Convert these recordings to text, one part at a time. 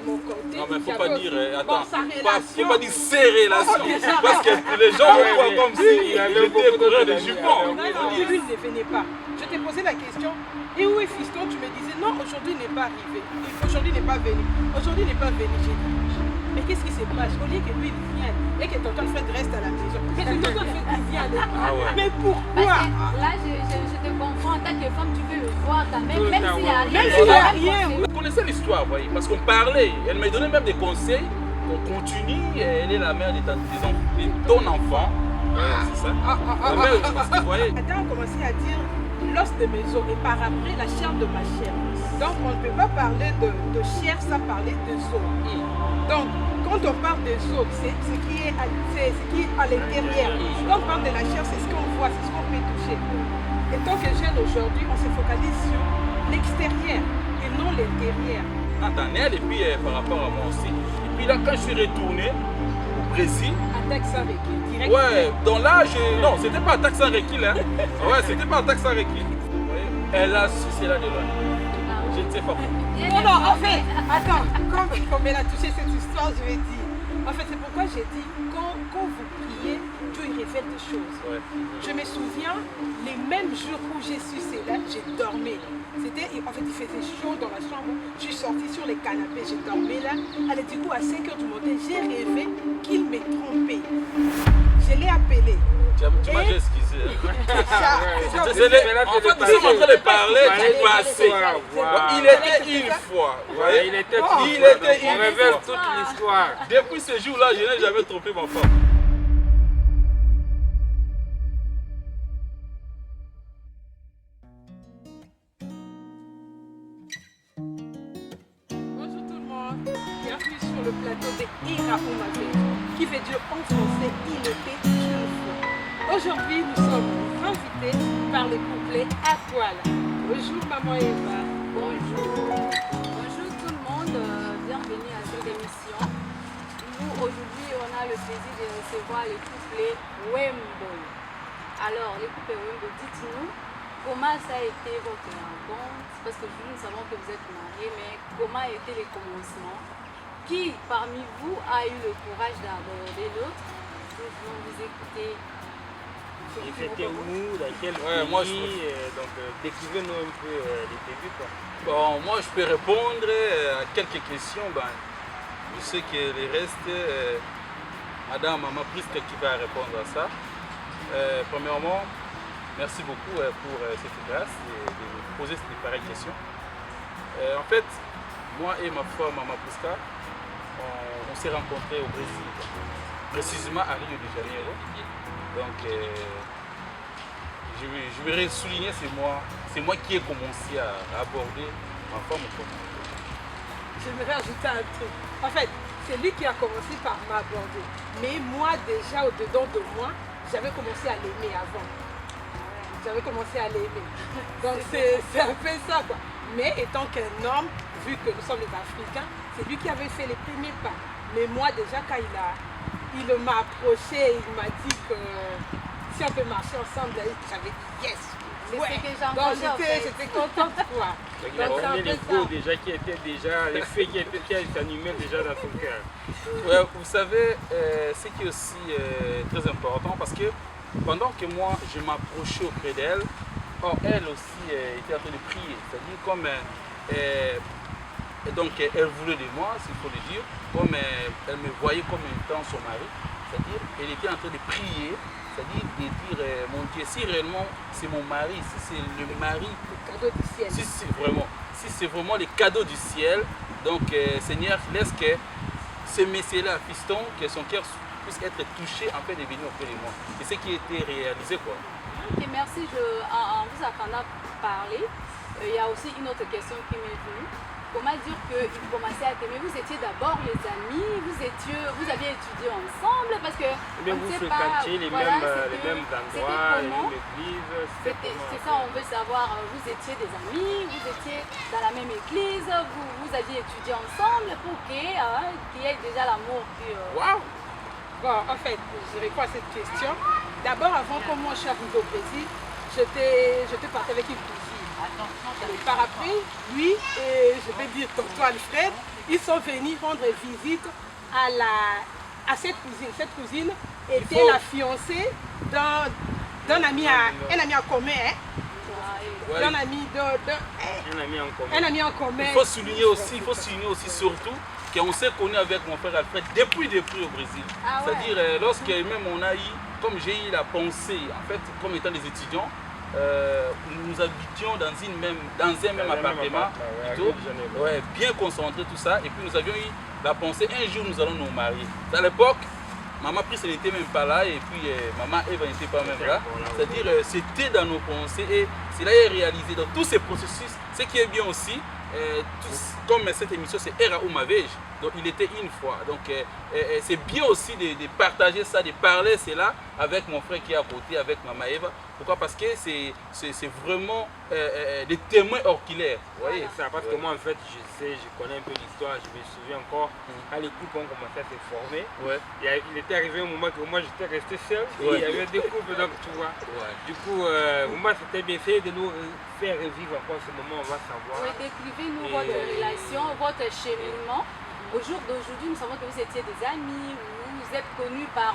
de mon côté. Non, mais faut pas dire, attends, faut pas dire ces relations, parce que les gens vont voir comme si il était coureur de jupons. Lui ne venait pas. Je t'ai posé la question, et où est Fiston? Tu me disais, non, aujourd'hui il n'est pas arrivé. Aujourd'hui il n'est pas venu. Aujourd'hui il n'est pas venu. J'ai dit, mais qu'est-ce qui se passe? Au lieu que lui il vienne et que tonton Fred reste à la maison. Mais tonton Fred il vient. Mais pourquoi? Là, je te comprends, en tant que femme, tu veux le voir quand même, même s'il n'y a rien. Même s'il n'y a rien. Vous connaissez l'histoire, vous voyez, parce qu'on parlait, elle m'a donné même des conseils, qu'on continue, elle est la mère de ton enfant. C'est ça. La mère, parce que vous voyez. Adam a commencé à dire l'os de mes os et par après la chair de ma chair. Donc on ne peut pas parler de chair sans parler des os. Donc quand on parle des os, c'est ce qui est à l'intérieur. Quand on parle de la chair, c'est ce qu'on voit, c'est ce qu'on peut toucher. Et tant que jeune aujourd'hui, on se focalise sur l'extérieur et non l'intérieur. Nathaniel, et puis par rapport à moi aussi. Et puis là, quand je suis retourné au Brésil. À Taxaréquil, direct. Ouais, donc là, non, c'était pas à Taxaréquil, hein. Ouais, c'était pas à Taxaréquil. Elle a sucé là de loin. Je ne sais pas. Non, en fait, attends, comme elle a touché cette histoire, je vais dire. En fait, c'est pourquoi j'ai dit, quand vous priez, Dieu il révèle des choses. Ouais. Je me souviens, les mêmes jours où j'ai su cela, j'ai dormi. En fait, il faisait chaud dans la chambre. Je suis sortie sur les canapés, j'ai dormi là. Allez, du coup, à 5 h du matin, j'ai rêvé qu'il m'ait trompé. Je l'ai appelé. Tu m'as déjà excusé. En fait, nous sommes en train de parler du passé. Il était une fois. Il était une fois. On révèle toute l'histoire. Depuis ce jour-là, je n'ai jamais trompé ma femme. Bonjour tout le monde. Bienvenue sur le plateau de Ira Oumabé, qui veut dire en français il était une fois. Aujourd'hui, nous sommes invités par les couplets à poil. Bonjour maman Eva. Bonjour. Bonjour tout le monde, bienvenue à cette émission. Nous, aujourd'hui, on a le plaisir de recevoir les couplets Wembo. Alors, les couplets Wembo, dites-nous, comment ça a été votre rencontre? Parce que nous savons que vous êtes mariés, mais comment étaient les commencements? Qui, parmi vous, a eu le courage d'aborder l'autre? Nous voulons vous écouter. Et c'était où, dans quel pays, moi, donc décrivez-nous un peu les débuts. Quoi. Bon, moi je peux répondre à quelques questions. Ben, je sais que les restes, madame m'a pris qui va répondre à ça. Premièrement, merci beaucoup pour cette grâce de me poser ces pareilles questions. En fait, moi et ma femme, Maman Prisca, on s'est rencontrés au Brésil, précisément à Rio de Janeiro. Donc, je voudrais souligner, c'est moi qui ai commencé à aborder ma femme au premier. J'aimerais ajouter un truc. En fait, c'est lui qui a commencé par m'aborder. Mais moi, déjà, au-dedans de moi, j'avais commencé à l'aimer avant. J'avais commencé à l'aimer. Donc, c'est un peu ça, quoi. Mais étant qu'un homme, vu que nous sommes les Africains, c'est lui qui avait fait les premiers pas. Mais moi, déjà, quand il m'a approché, il m'a dit que si on peut marcher ensemble, j'avais dit yes. Ouais. Donc j'étais contente quoi. Il y a les go déjà qui étaient déjà, les faits qui s'animaient déjà dans son cœur. Ouais, vous savez, ce qui est aussi très important parce que pendant que moi je m'approchais auprès d'elle, elle aussi était en train de prier. C'est-à-dire comme donc elle voulait de moi, s'il faut le dire, comme elle me voyait comme étant son mari, c'est-à-dire elle était en train de prier, c'est-à-dire de dire mon Dieu, si réellement c'est mon mari, si c'est le mari, le cadeau du ciel, si c'est vraiment le cadeau du ciel, donc Seigneur, laisse que ce messieurs-là, fiston, que son cœur puisse être touché en fait de venir auprès de moi. C'est ce qui a été réalisé quoi. Ok, merci. En vous entendant parler, il y a aussi une autre question qui m'est venue. Comment dire qu'il commençait à t'aimer? Vous étiez d'abord les amis, vous aviez étudié ensemble parce que vous fréquentiez les mêmes endroits, les mêmes églises. C'est ça, on veut savoir. Vous étiez des amis, vous étiez dans la même église, vous aviez étudié ensemble pour qu'il y ait déjà l'amour. Waouh! Bon, en fait, je réponds à cette question. D'abord, avant que moi je suis arrivée au Brésil, j'étais partie avec une cousine. Et par après, lui, et je vais dire tonton Alfred, ils sont venus rendre visite à cette cousine. Cette cousine était la fiancée d'un ami, un ami en commun. Hein? Ouais. Un ami un ami en commun. Il faut souligner aussi surtout qu'on s'est connu avec mon frère Alfred depuis au Brésil. Ah ouais. C'est-à-dire, lorsque même on a eu, comme j'ai eu la pensée, en fait, comme étant des étudiants, nous habitions dans un même appartement, plutôt, ouais, bien concentré, tout ça. Et puis nous avions eu la pensée, un jour nous allons nous marier. À l'époque, maman Pris n'était même pas là et puis maman Eva n'était pas même là. C'est-à-dire, c'était dans nos pensées et cela est réalisé dans tous ces processus. Ce qui est bien aussi, comme cette émission c'est Era Umavej, donc il était une fois. Donc c'est bien aussi de partager ça, de parler cela avec mon frère qui est à côté, avec maman Eva. Pourquoi? Parce que c'est vraiment des témoins oculaires. Vous voyez ça, parce que moi en fait je connais un peu l'histoire, je me souviens encore quand les couples ont commencé à se former. Ouais. Il était arrivé un moment que moi j'étais resté seul et il y avait des couples donc tu vois. Ouais. Du coup moi c'était bien fait de nous faire revivre encore ce moment, on va savoir. Oui, décrivez-nous votre relation, votre cheminement. Au jour d'aujourd'hui, nous savons que vous étiez des amis, vous êtes connus par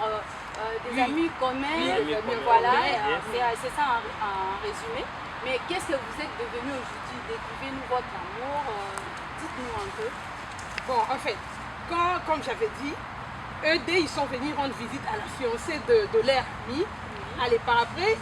des amis communs, voilà, c'est ça en résumé. Mais qu'est-ce que vous êtes devenus aujourd'hui? Décrivez-nous votre amour, dites-nous un peu. Bon, en fait, comme j'avais dit, eux deux, ils sont venus rendre visite à la fiancée de leur ami. Allez, par après,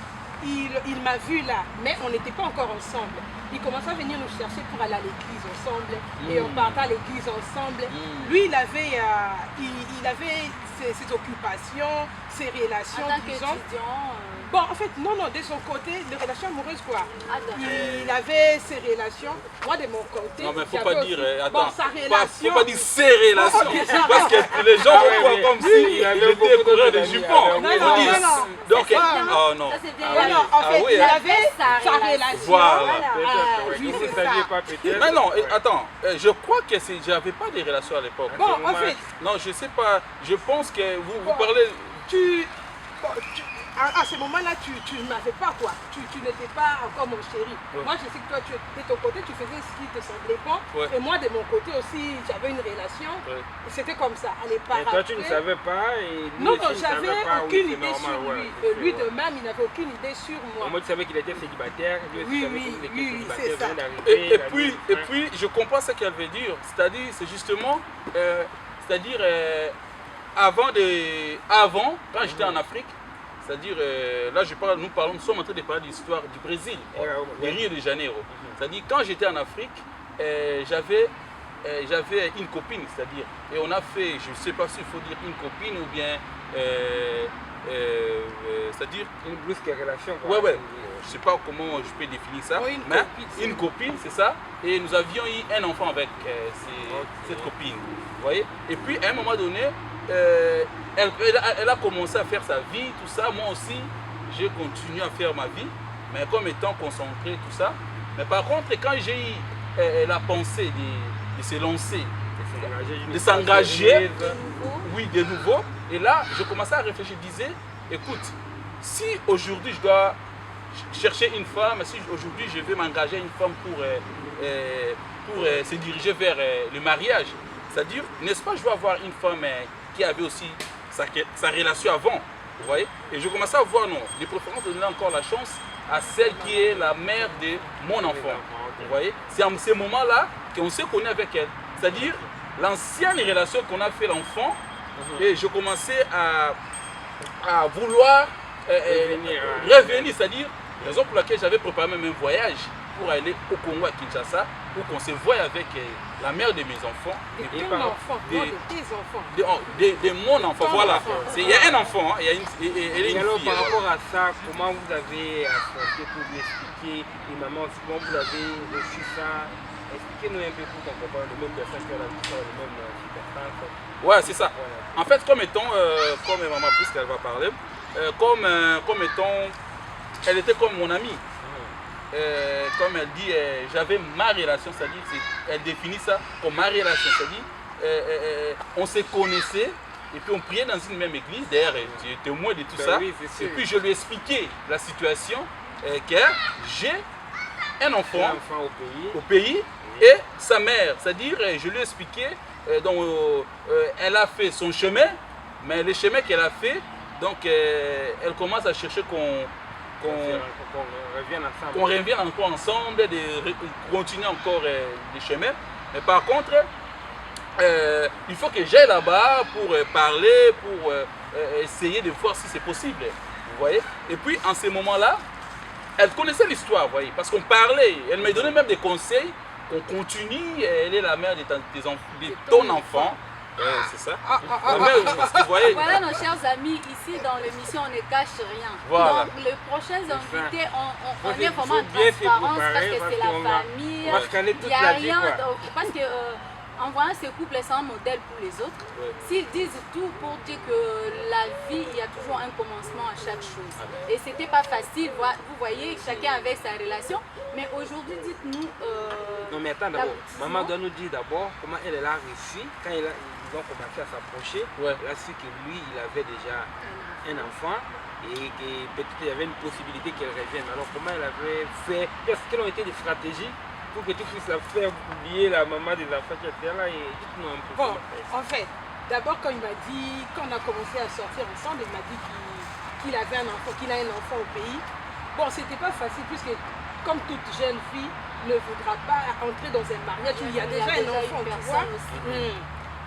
il m'a vu là, mais on n'était pas encore ensemble. Il commençait à venir nous chercher pour aller à l'église ensemble et on partait à l'église ensemble. Lui, il avait ses occupations, ses relations, En tant disons. qu'étudiant, Bon, en fait, non, de son côté, les relations amoureuses, quoi. d'accord. Il avait ses relations. Moi, de mon côté, Non mais faut j'avais pas aussi- dire, bon, attends, sa faut relation. pas dire ses relations, Ok, parce que les gens vont voir comme si il avait j'étais beaucoup coureur de d'amis, jupons. alors, Non, Ils non, disent. non, non. Donc, Ça, c'est oh bien. non. Ça, c'est bien. Non, non, en fait, oui, il hein. avait sa relation. Voilà. Oui, Vous ne c'est saviez ça. pas peut-être. Mais non, attends, je crois que j'avais pas de relations à l'époque. Bon, en fait, Non, je sais pas, je pense que vous Bon. parlez... à ce moment-là, tu ne m'avais pas, quoi. Tu n'étais pas encore mon chéri. Ouais. Moi, je sais que toi, de ton côté, tu faisais ce qui te semblait bon. Ouais. Et moi, de mon côté aussi, j'avais une relation. Ouais. Et c'était comme ça. Allez, par Et toi tu ne après- savais pas et lui Non, aussi non, ne savait j'avais pas, oui, aucune c'est idée normal, sur ouais, lui. c'est Lui sûr, de ouais. même, il n'avait aucune idée sur moi. Moi, tu savais qu'il était célibataire, lui aussi Oui, savait oui, qu'il était oui, célibataire, c'est ça. vient d'arriver, Et il a dit, puis, je comprends ce qu'elle veut dire. C'est-à-dire, c'est justement, c'est-à-dire, avant, quand j'étais en Afrique, c'est-à-dire, là, nous sommes en train de parler de l'histoire du Brésil, de Rio de Janeiro. C'est-à-dire, quand j'étais en Afrique, j'avais une copine, c'est-à-dire, et on a fait, je ne sais pas s'il faut dire une copine ou bien, c'est-à-dire, une brusque relation. Quoi. ouais, je ne sais pas comment je peux définir ça, Oui, une mais copine, une copine, c'est ça, et nous avions eu un enfant avec cette copine, vous voyez. Et puis, à un moment donné, elle a commencé à faire sa vie, tout ça, moi aussi, j'ai continué à faire ma vie, mais comme étant concentré, tout ça. Mais par contre, quand j'ai eu la pensée de se lancer, de s'engager, oui, de nouveau. Et là, je commençais à réfléchir, je disais, écoute, si aujourd'hui je dois chercher une femme, si aujourd'hui je vais m'engager une femme pour se diriger vers le mariage, c'est-à-dire, n'est-ce pas, je vais avoir une femme qui avait aussi sa relation avant, vous voyez. Et je commençais à voir, non, de préférence de donner encore la chance à celle qui est la mère de mon enfant, vous voyez. C'est en ce moment-là qu'on s'est connu avec elle, c'est-à-dire, l'ancienne relation qu'on a fait l'enfant, et je commençais à vouloir revenir, c'est-à-dire, raison pour laquelle j'avais préparé même un voyage pour aller au Congo à Kinshasa, pour qu'on se voie avec la mère de mes enfants. De et ton par- enfant, des- non, de tes enfants. de mon enfant, Ton voilà. enfant. Il y a un enfant, hein, il y a elle est Et une alors, fille. par voilà. rapport à ça, comment vous avez affronté pour lui expliquer, et maman, comment vous avez reçu ça? Expliquez-nous un peu pour qu'on comprenne le même personne qui a la vie, le même circonstance. Ouais, c'est ça. Voilà. En fait, comme étant, comme maman plus qu'elle va parler, comme étant, elle était comme mon amie. Comme elle dit, j'avais ma relation, c'est-à-dire, elle définit ça comme ma relation, c'est-à-dire, on se connaissait et puis on priait dans une même église, d'ailleurs, tu es témoin de tout Ben ça. oui, c'est sûr. Et puis je lui ai expliqué la situation, que j'ai un Un enfant enfant au pays. au pays Et sa mère, c'est-à-dire, je lui ai expliqué, donc, elle a fait son chemin, mais le chemin qu'elle a fait, donc elle commence à chercher qu'on revienne encore ensemble, de continuer encore le chemin. Mais par contre, il faut que j'aille là-bas pour parler, pour essayer de voir si c'est possible. Vous voyez? Et puis, en ce moment-là, elle connaissait l'histoire, vous voyez, parce qu'on parlait. Elle me donnait même des conseils. On continue, elle est la mère de ton enfant. C'est ça. Parce que, vous voyez, voilà nos chers amis, ici dans l'émission on ne cache rien. Voilà. Donc les prochains invités, on est vraiment en bien se transparence préparer parce que c'est parce qu'on la va- famille. on va scanner toute Il y a la vie, rien, quoi. parce que en voyant ces couples, c'est un modèle pour les autres. Ouais. S'ils disent tout pour dire que la vie, il y a toujours un commencement à chaque chose. Et c'était pas facile, vous voyez, chacun avec sa relation. Mais aujourd'hui, dites-nous. Non mais attends d'abord, maman doit nous dire d'abord comment elle a réussi quand ils ont commencé à s'approcher. Ouais. Elle a su que lui, il avait déjà un enfant et que peut-être il y avait une possibilité qu'elle revienne. Alors comment elle avait fait? Quelles ont été les stratégies pour que tu puisses la faire oublier la maman des enfants qui étaient là? Et dites-nous un peu. Bon, comment en fait, d'abord quand il m'a dit, quand on a commencé à sortir ensemble, il m'a dit qu'il avait un enfant, qu'il a un enfant au pays. Bon, c'était pas facile puisque comme toute jeune fille ne voudra pas entrer dans un mariage où il y a déjà un enfant, tu vois.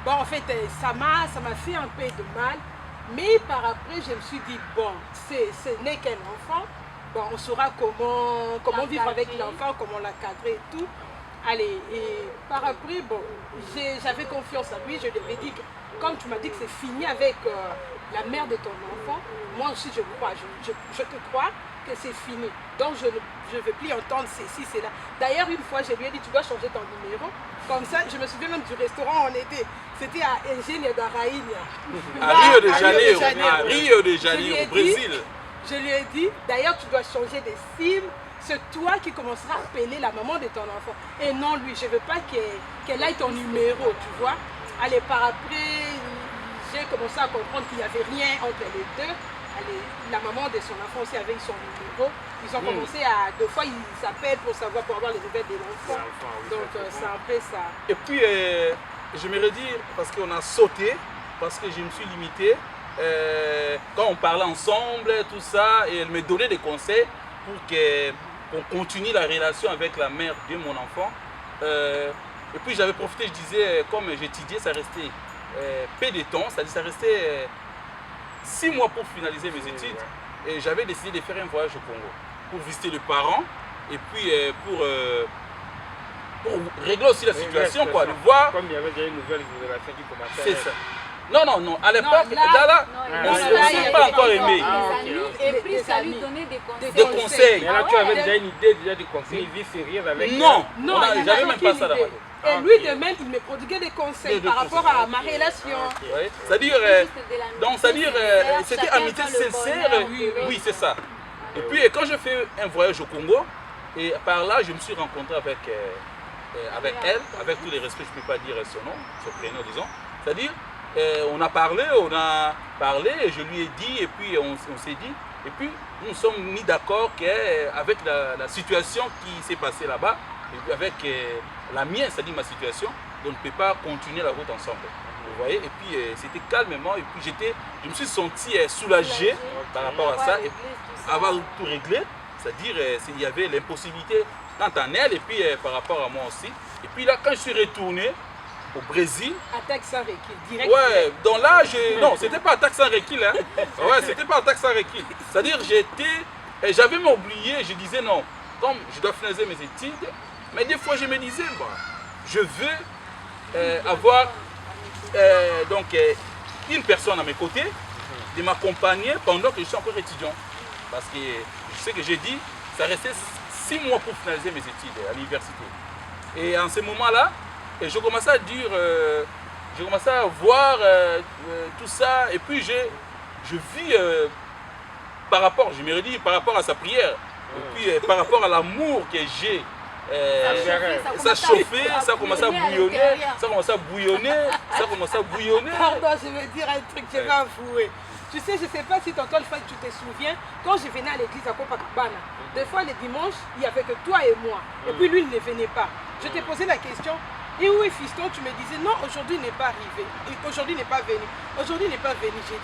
Bon, en fait, ça m'a fait un peu de mal, mais par après, je me suis dit, bon, ce n'est qu'un enfant, bon, on saura comment vivre avec l'enfant, comment l'encadrer et tout. Allez, et par après, bon, j'avais confiance en lui, je lui avais dit que, comme tu m'as dit que c'est fini avec la mère de ton enfant, moi aussi je crois, je te crois que c'est fini. Donc je ne veux plus entendre ceci, cela. D'ailleurs, une fois, je lui ai dit, tu dois changer ton numéro. Comme ça, je me souviens même du restaurant où on était. C'était à Engenho da Rainha. à Rio de Janeiro, à Rio de Janeiro, au Brésil. Je lui ai dit, d'ailleurs, tu dois changer de SIM. C'est toi qui commenceras à appeler la maman de ton enfant. Et non lui, je ne veux pas qu'elle aille ton numéro, tu vois. Allez, par après, j'ai commencé à comprendre qu'il n'y avait rien entre les deux. Allez, la maman de son enfant aussi avait son numéro. Ils ont commencé à, deux fois, ils s'appellent pour savoir, pour avoir les nouvelles de l'enfant. oui, Donc, c'est un peu ça. Et puis, je me redire, parce qu'on a sauté, parce que je me suis limité, quand on parlait ensemble, tout ça, et elle me donnait des conseils pour qu'on continue la relation avec la mère de mon enfant. Et puis j'avais profité, je disais, comme j'étudiais, ça restait peu de temps, c'est-à-dire ça restait 6 mois pour finaliser mes études. Et j'avais décidé de faire un voyage au Congo pour visiter les parents et puis pour régler aussi la situation, quoi, de voir. Comme il y avait déjà une nouvelle relation qui commençait. C'est ça. Non, à l'époque, on ne s'est pas encore aimé. Et puis ça lui donnait des conseils. Des conseils. Mais là, tu avais déjà une idée déjà du conseil, vie sérieuse avec Non, Non, il j'avais n'avait même pas aucune ça dans ma idée. tête. Et lui de même, il me prodiguait des conseils par rapport à ma relation. Ouais. C'est-à-dire, donc, c'est-à-dire, c'était amitié sincère. Oui, c'est ça. Et puis, quand j'ai fait un voyage au Congo, et par là, je me suis rencontré avec elle, avec tous les respects, je ne peux pas dire son nom, son prénom, disons. C'est-à-dire, on a parlé, et je lui ai dit, et puis on s'est dit, et puis nous nous sommes mis d'accord qu'avec la situation qui s'est passée là-bas, avec la mienne, c'est-à-dire ma situation, on ne peut pas continuer la route ensemble. Vous voyez, et puis c'était calmement, et puis je me suis senti soulagé par rapport à ça, et avoir tout réglé, c'est-à-dire il y avait l'impossibilité quant à elle, et puis par rapport à moi aussi. Et puis là, quand je suis retourné au Brésil, Attaque sans recul, direct. ouais, donc là, non, c'était pas attaque sans recul, hein. Ouais, c'était pas attaque sans recul. C'est-à-dire, j'avais m'oublié, je disais non, comme je dois finaliser mes études, mais des fois je me disais, bon, je veux avoir donc une personne à mes côtés, de m'accompagner pendant que je suis encore étudiant. Parce que je sais que j'ai dit, ça restait 6 mois pour finaliser mes études à l'université. Et en ce moment-là, je commençais à dire, je commençais à voir tout ça, et puis je vis par rapport, je me redis, par rapport à sa prière, et puis par rapport à l'amour que j'ai. Ça chauffait, ça commençait à bouillonner, ça commençait à bouillonner, ça commençait à bouillonner. Pardon, je vais dire un truc, je vais avouer. Tu sais, je ne sais pas si tonton Alpha, tu te souviens, quand je venais à l'église à Copacabana, des fois les dimanches, il n'y avait que toi et moi. Et puis lui, il ne venait pas. Je t'ai posé la question, et où est fiston? Tu me disais, non, aujourd'hui n'est pas arrivé, aujourd'hui n'est pas venu, aujourd'hui n'est pas venu. J'ai dit,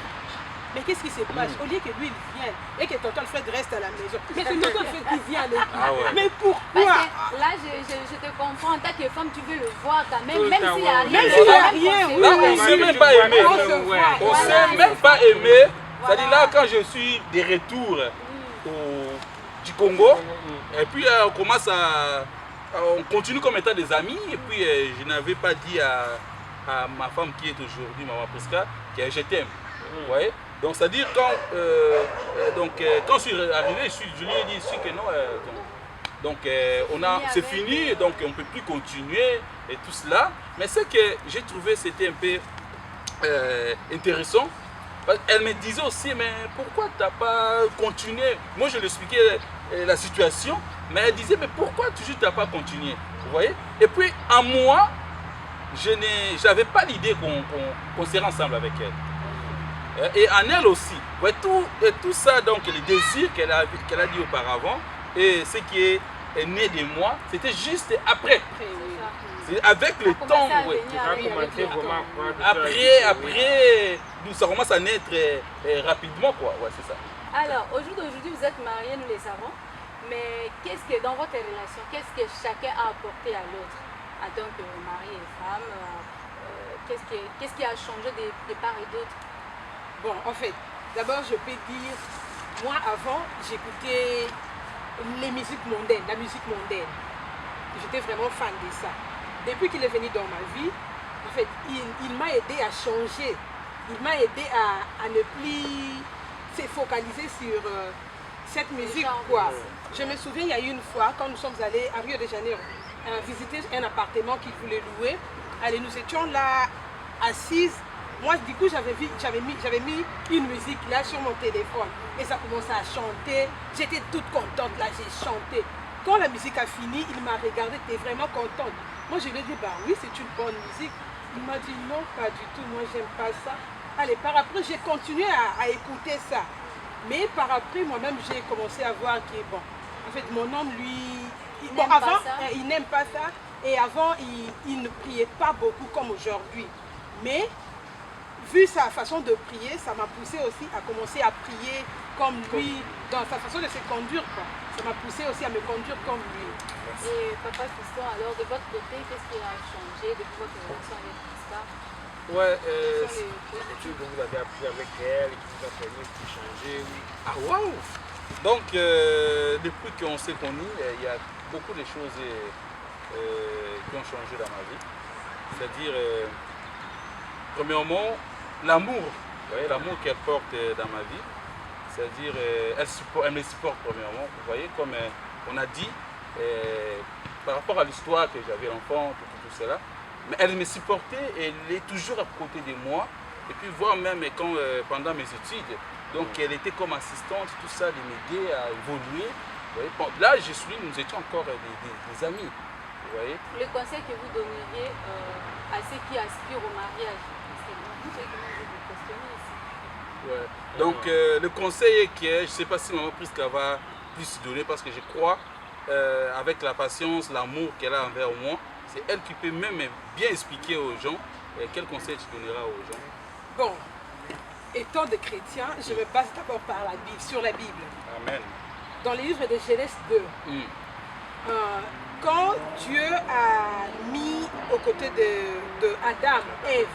mais qu'est-ce qui se passe? Au lieu que lui il vienne et que tonton Alfred reste à la maison, mais c'est tonton Alfred qui vient à l'église. Ah ouais. Mais pourquoi? Parce que là, je te comprends, en tant que femme, tu veux le voir quand même, Tout le même temps, s'il y a ouais. rien. Même s'il y a rien, oui. Là, on ne s'est même pas aimé. On se voit. On Voilà, s'est même c'est pas ça. aimé. Voilà. C'est-à-dire là, quand je suis de retour du Congo, et puis on commence on continue comme étant des amis, et puis je n'avais pas dit à ma femme qui est aujourd'hui, Maman Prisca, que je t'aime. Vous voyez? Donc, c'est-à-dire quand je suis arrivé, je lui ai dit ici que non. C'est fini, donc on ne peut plus continuer et tout cela. Mais ce que j'ai trouvé, c'était un peu intéressant. Elle me disait aussi, mais pourquoi tu n'as pas continué? Moi, je lui expliquais la situation, mais elle disait, mais pourquoi toujours tu n'as pas continué? Vous voyez? Et puis, en moi, je n'avais pas l'idée qu'on serait ensemble avec elle. Et en elle aussi. Ouais, tout ça, donc les désirs qu'elle a dit auparavant et ce qui est né de moi, c'était juste après. C'est avec le temps. Ouais. Après, ça commence à naître rapidement, quoi. Ouais, c'est ça. Alors, au jour d'aujourd'hui, vous êtes mariés, nous les savons. Mais qu'est-ce que dans votre relation, qu'est-ce que chacun a apporté à l'autre en tant que mari et femme? Qu'est-ce qui a changé de part et d'autre? Bon, en fait, d'abord, je peux dire, moi, avant, j'écoutais les musiques mondaines, la musique mondaine. J'étais vraiment fan de ça. Depuis qu'il est venu dans ma vie, en fait, il m'a aidé à changer. Il m'a aidé à ne plus se focaliser sur cette musique, quoi. Je me souviens, il y a eu une fois, quand nous sommes allés à Rio de Janeiro, visiter un appartement qu'il voulait louer. Allez, nous étions là, assises. Moi, du coup, j'avais mis une musique là sur mon téléphone et ça commençait à chanter. J'étais toute contente là, j'ai chanté. Quand la musique a fini, il m'a regardé, t'es vraiment contente? Moi, je lui ai dit, bah oui, c'est une bonne musique. Il m'a dit, non, pas du tout, moi, j'aime pas ça. Allez, par après, j'ai continué à écouter ça. Mais par après, moi-même, j'ai commencé à voir que, bon, en fait, mon homme, lui, avant, il n'aime pas ça. Et avant, il ne priait pas beaucoup comme aujourd'hui. Mais vu sa façon de prier, ça m'a poussé aussi à commencer à prier comme lui, dans sa façon de se conduire, quoi. Ça m'a poussé aussi à me conduire comme lui. Et papa Fiston, alors de votre côté, qu'est-ce qui a changé depuis votre relation avec Prisca? Ouais, l'étude que vous avez appris avec elle et qui vous a permis de changer, oui. Ah, waouh! Donc, depuis qu'on s'est connus, il y a beaucoup de choses qui ont changé dans ma vie. C'est-à-dire, premièrement, l'amour, l'amour qu'elle porte dans ma vie. C'est-à-dire, elle me supporte premièrement. Vous voyez, comme on a dit, par rapport à l'histoire que j'avais enfant, tout cela, mais elle me supportait et elle est toujours à côté de moi. Et puis, voire même quand, pendant mes études, donc elle était comme assistante, tout ça, de m'aider à évoluer. Vous voyez, bon, là, nous étions encore des amis. Vous voyez? Le conseil que vous donneriez à ceux qui aspirent au mariage, c'est vous qui vous questionnez ici. Ouais. Donc, le conseil qui est, je ne sais pas si Maman Prisca va plus donner parce que je crois, avec la patience, l'amour qu'elle a envers moi, c'est elle qui peut même bien expliquer aux gens quel conseil tu donneras aux gens. Bon, étant de chrétien, je me base d'abord par la Bible, sur la Bible. Amen. Dans le livre de Genèse 2, quand Dieu a mis aux côtés de Adam, Ève,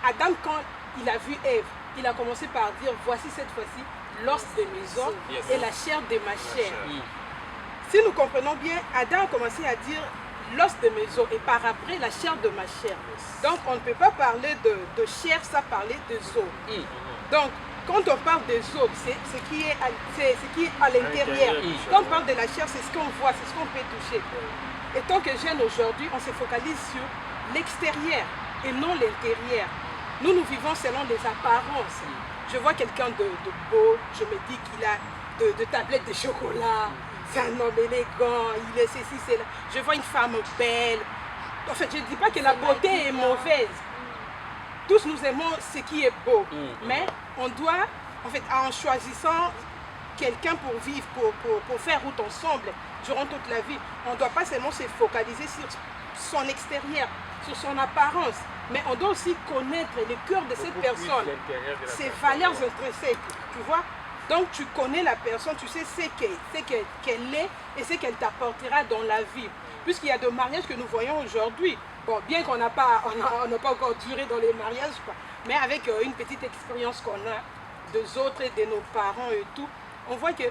Adam, quand il a vu Ève, il a commencé par dire, voici cette fois-ci l'os de mes os et la chair de ma chair. Si nous comprenons bien, Adam a commencé à dire l'os de mes os et par après la chair de ma chair. Donc on ne peut pas parler de chair sans parler de os. Donc quand on parle des os, c'est ce qui est à l'intérieur. Quand on parle de la chair, c'est ce qu'on voit, c'est ce qu'on peut toucher. Et tant que jeune aujourd'hui, on se focalise sur l'extérieur et non l'intérieur. Nous vivons selon les apparences. Je vois quelqu'un de beau, je me dis qu'il a de tablettes de chocolat, c'est un homme élégant, il est ceci, c'est là. Je vois une femme belle. En fait, je ne dis pas que la beauté est mauvaise. Tous nous aimons ce qui est beau. Mais on doit, en fait, en choisissant quelqu'un pour vivre, pour faire route ensemble durant toute la vie. On ne doit pas seulement se focaliser sur son extérieur, sur son apparence, mais on doit aussi connaître le cœur de cette personne, ses valeurs intrinsèques, tu vois. Donc tu connais la personne, tu sais ce qu'elle est et ce qu'elle t'apportera dans la vie. Puisqu'il y a des mariages que nous voyons aujourd'hui, bon, bien qu'on n'a pas, encore duré dans les mariages, quoi, mais avec une petite expérience qu'on a des autres et de nos parents et tout, on voit que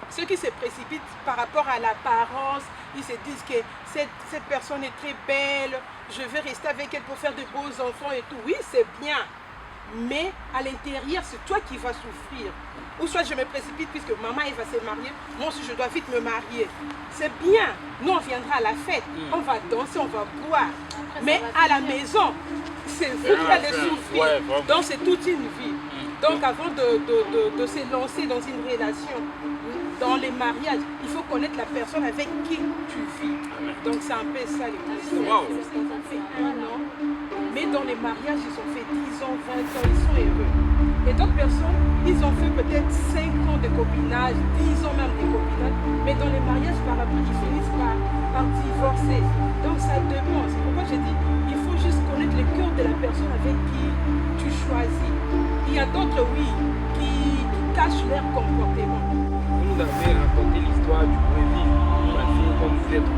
ceux qui se précipitent par rapport à l'apparence, ils se disent que cette personne est très belle, je vais rester avec elle pour faire de beaux enfants et tout. Oui, c'est bien, mais à l'intérieur, c'est toi qui vas souffrir. Ou soit je me précipite puisque maman elle va se marier, moi aussi je dois vite me marier. C'est bien, nous on viendra à la fête, on va danser, on va boire. Mais à la maison, c'est vous qui allez souffrir. Donc c'est toute une vie. Donc avant de se lancer dans une relation, dans les mariages, il faut connaître la personne avec qui tu vis. Donc c'est un peu ça les questions. Ils ont fait 1 an, mais dans les mariages, ils ont fait 10 ans, 20 ans, ils sont heureux. Et d'autres personnes, ils ont fait peut-être 5 ans de copinage, 10 ans même de copinage, mais dans les mariages, par après, ils finissent par divorcer. Donc ça dépend. C'est pourquoi je dis, il faut juste connaître le cœur de la personne avec qui tu choisis. Il y a d'autres, oui, qui cachent leur comportement. Vous nous avez raconté l'histoire du Brésil, comme vous êtes